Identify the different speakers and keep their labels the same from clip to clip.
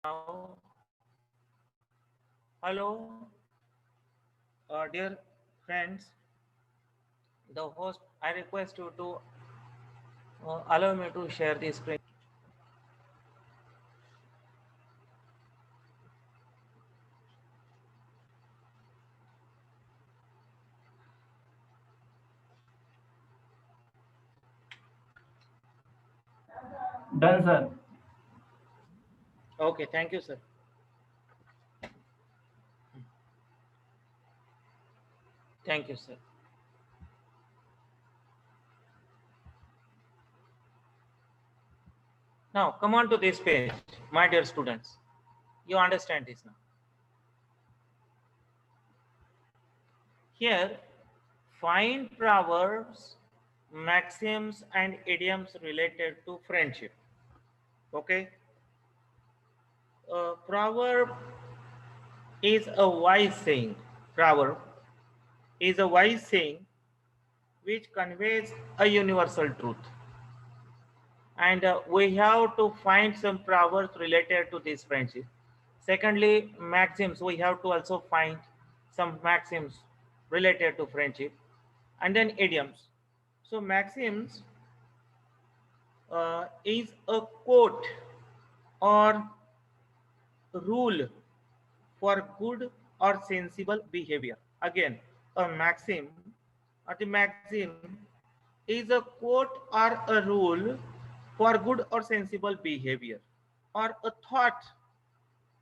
Speaker 1: Now, hello, dear friends. The host, I request you to allow me to share the screen.
Speaker 2: Done, sir.
Speaker 1: Okay, thank you, sir. Thank you, sir. Now, come on to this page, my dear students. You understand this now. Here, find proverbs, maxims, and idioms related to friendship. Okay, proverb is a wise saying. Proverb is a wise saying which conveys a universal truth. And we have to find some proverbs related to this friendship. Secondly, maxims. We have to also find some maxims related to friendship. And then idioms. So maxims is a quote or rule for good or sensible behavior. Again, a maxim or the maxim is a quote or a rule for good or sensible behavior or a thought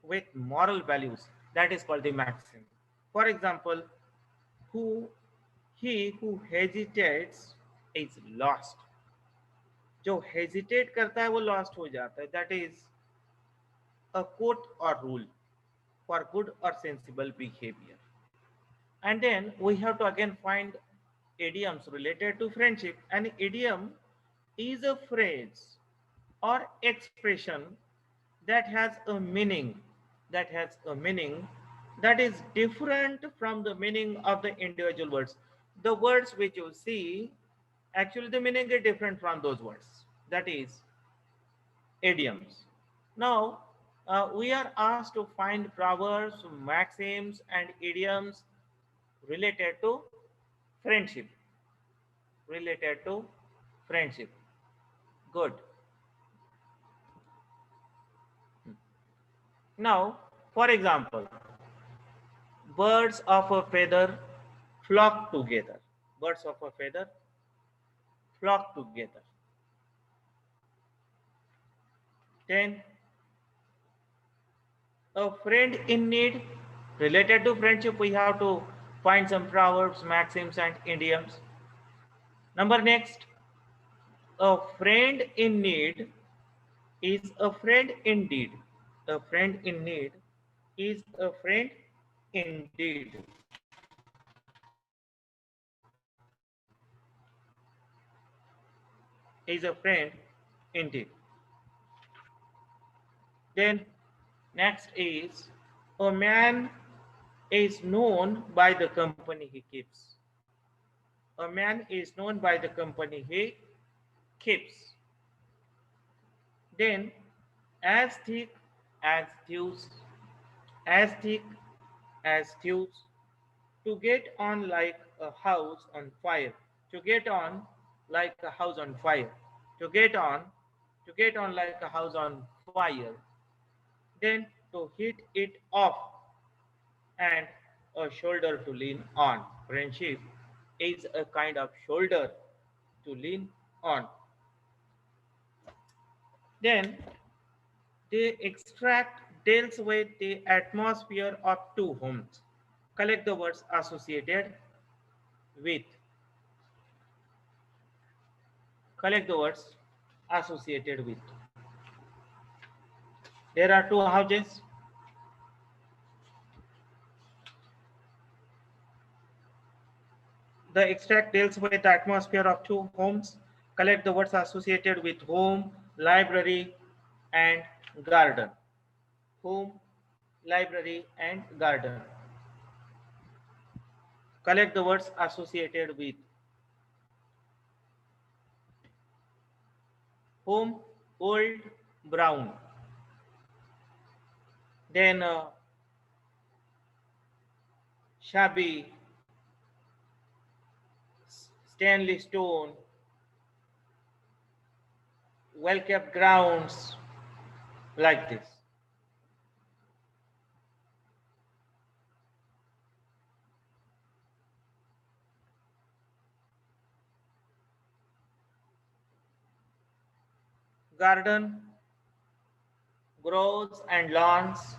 Speaker 1: with moral values. That is called the maxim. For example, who he who hesitates is lost. जो hesitate करता है वो lost हो जाता है. That is a quote or rule for good or sensible behavior. And then we have to again find idioms related to friendship. An idiom is a phrase or expression that has a meaning that is different from the meaning of the individual words. The words which you see, actually the meaning is different from those words. That is idioms. Now, we are asked to find proverbs, maxims, and idioms related to friendship. Related to friendship. Good. Now, for example, birds of a feather flock together. Birds of a feather flock together. Then, a friend in need. Related to friendship, we have to find some proverbs, maxims, and idioms. Number next, a friend in need is a friend indeed. A friend in need is a friend indeed. Is a friend indeed. Then next is a man is known by the company he keeps. A man is known by the company he keeps. Then as thick as thieves, as thick as thieves, to get on like a house on fire. To get on like a house on fire. To get on, to get on like a house on fire. Then to hit it off and a shoulder to lean on. Friendship is a kind of shoulder to lean on. Then they extract deals with the atmosphere of two homes. Collect the words associated with. Collect the words associated with. There are two houses. The extract deals with the atmosphere of two homes. Collect the words associated with home, library, and garden. Home, library, and garden. Collect the words associated with home, old, brown. then shabby, stainless stone, well kept grounds, like this. Garden, groves and lawns,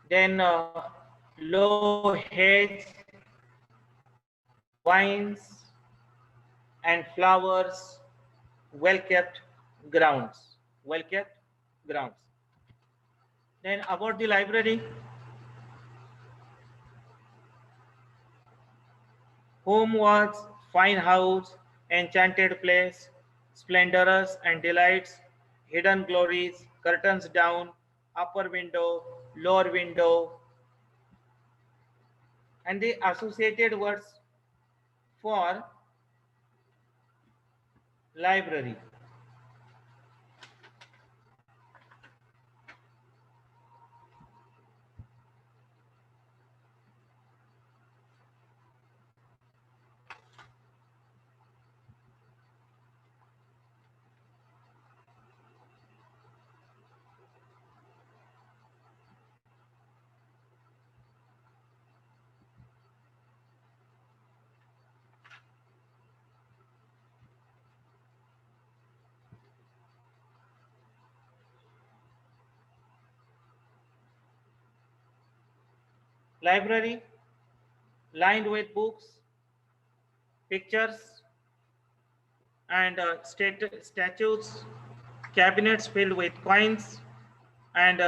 Speaker 1: then low hedge, vines and flowers, well kept grounds, well kept grounds. Then about the library, home was fine house, enchanted place, splendorous and delights, hidden glories, curtains down, upper window, lower window, and the associated words for library. Library lined with books, pictures, and statues, cabinets filled with coins and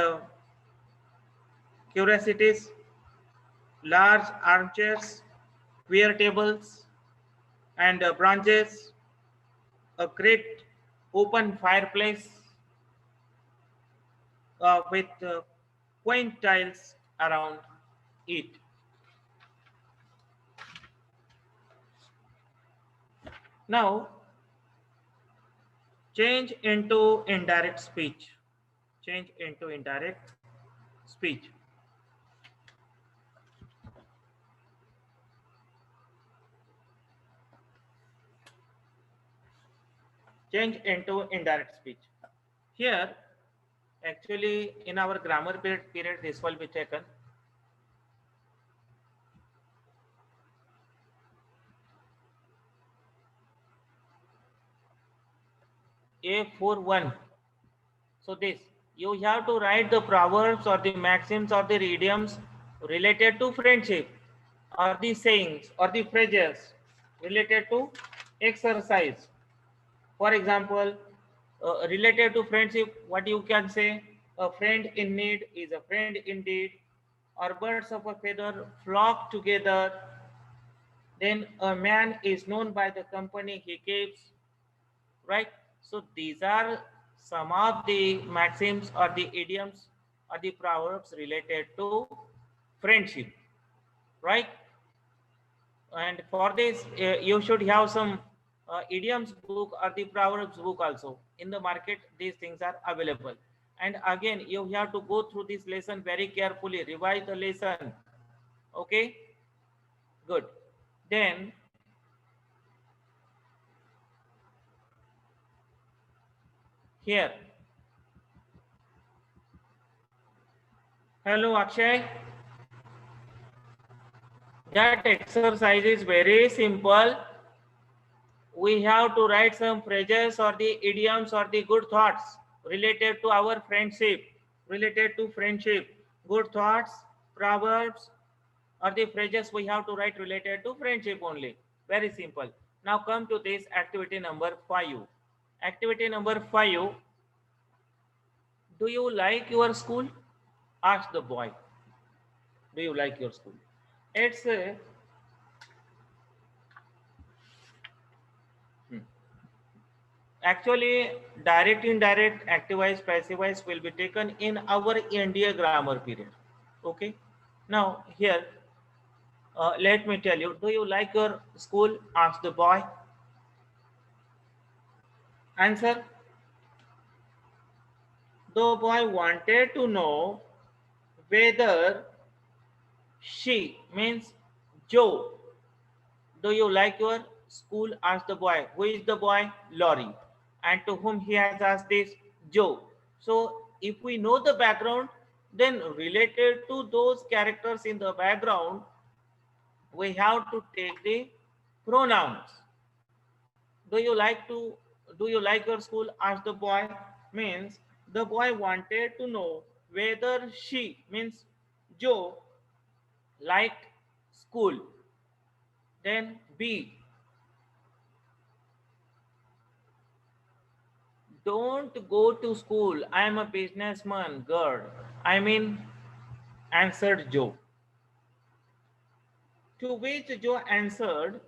Speaker 1: curiosities, large armchairs, queer tables, and branches, a great open fireplace with quaint tiles around it. Now, change into indirect speech. Change into indirect speech. Change into indirect speech. Here, actually, in our grammar period, this will be taken. A41. So this, you have to write the proverbs or the maxims or the idioms related to friendship, or the sayings or the phrases related to exercise. For example, related to friendship, what you can say, a friend in need is a friend indeed, or birds of a feather flock together. Then a man is known by the company he keeps, right? So these are some of the maxims or the idioms or the proverbs related to friendship, right? And for this, you should have some idioms book or the proverbs book also. In the market, these things are available. And again, you have to go through this lesson very carefully, revise the lesson. Okay, good. Then here, hello Akshay. That exercise is very simple. We have to write some phrases or the idioms or the good thoughts related to our friendship, related to friendship, good thoughts, proverbs, or the phrases we have to write related to friendship only. Very simple. Now come to this activity number 5. Activity number 5. Do you like your school? Ask the boy. Do you like your school? It's actually direct, indirect, active wise, passive wise will be taken in our India grammar period. Okay. Now here, let me tell you. Do you like your school? Ask the boy. Answer. The boy wanted to know whether she means Joe, do you like your school? Asked the boy. Who is the boy? Laurie. And to whom he has asked this? Joe. So if we know the background, then related to those characters in the background, we have to take the pronouns. Do you like to do you like your school? Asked the boy. Means the boy wanted to know whether she means Joe liked school. Then B, don't go to school. I am a businessman, girl. I mean, answered Joe. To which Joe answered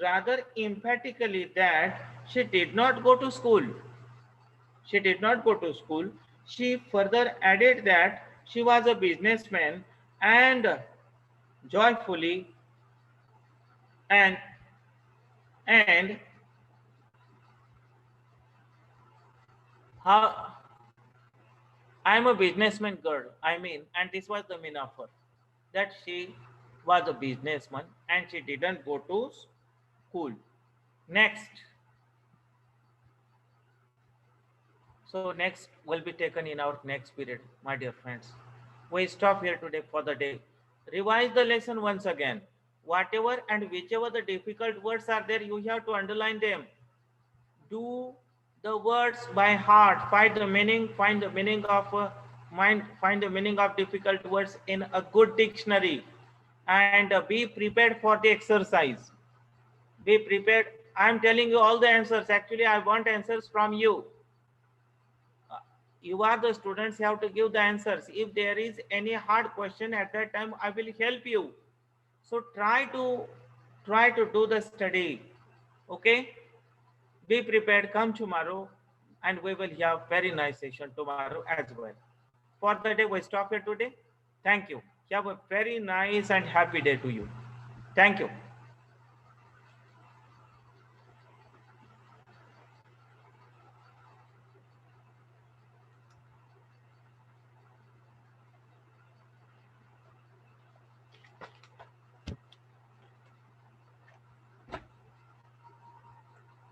Speaker 1: rather emphatically that she did not go to school. She did not go to school. She further added that she was a businessman and joyfully and and how I am a businessman girl. I mean, and this was the mean of her that she was a businessman and she didn't go to school. Next, so next will be taken in our next period, my dear friends. We stop here today for the day. Revise the lesson once again. Whatever and whichever the difficult words are there, you have to underline them. Do the words by heart. Find the meaning of mind. Find the meaning of difficult words in a good dictionary, and be prepared for the exercise. Be prepared. I'm telling you all the answers. Actually, I want answers from you. You are the students. You have to give the answers. If there is any hard question at that time, I will help you. So try to do the study. Okay. Be prepared. Come tomorrow, and we will have very nice session tomorrow as well. For the day, we stop here today. Thank you. Have a very nice and happy day to you. Thank you.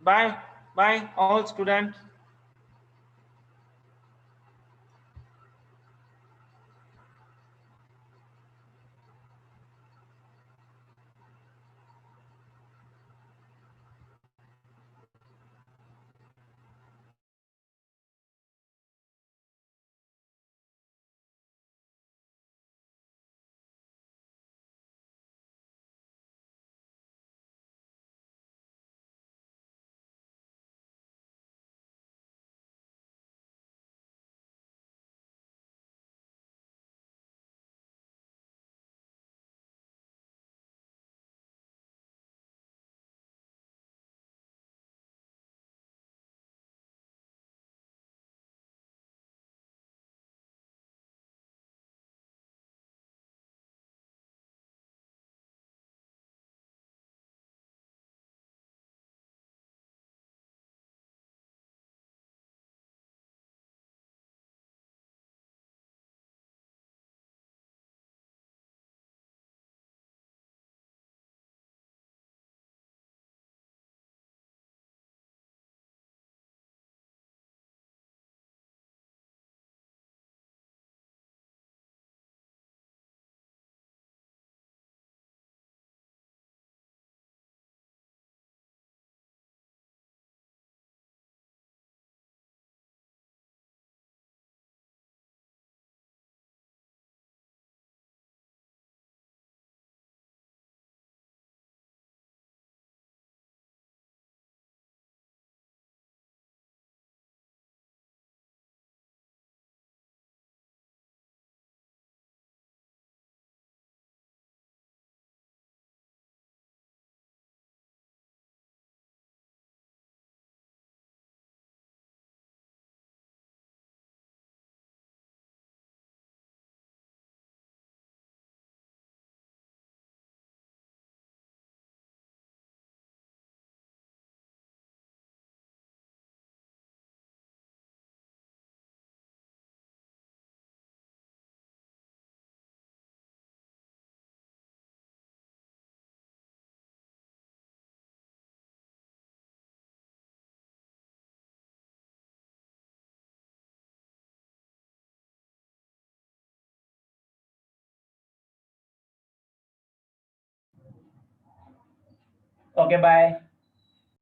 Speaker 1: Bye. Bye, all students.
Speaker 2: Okay, bye.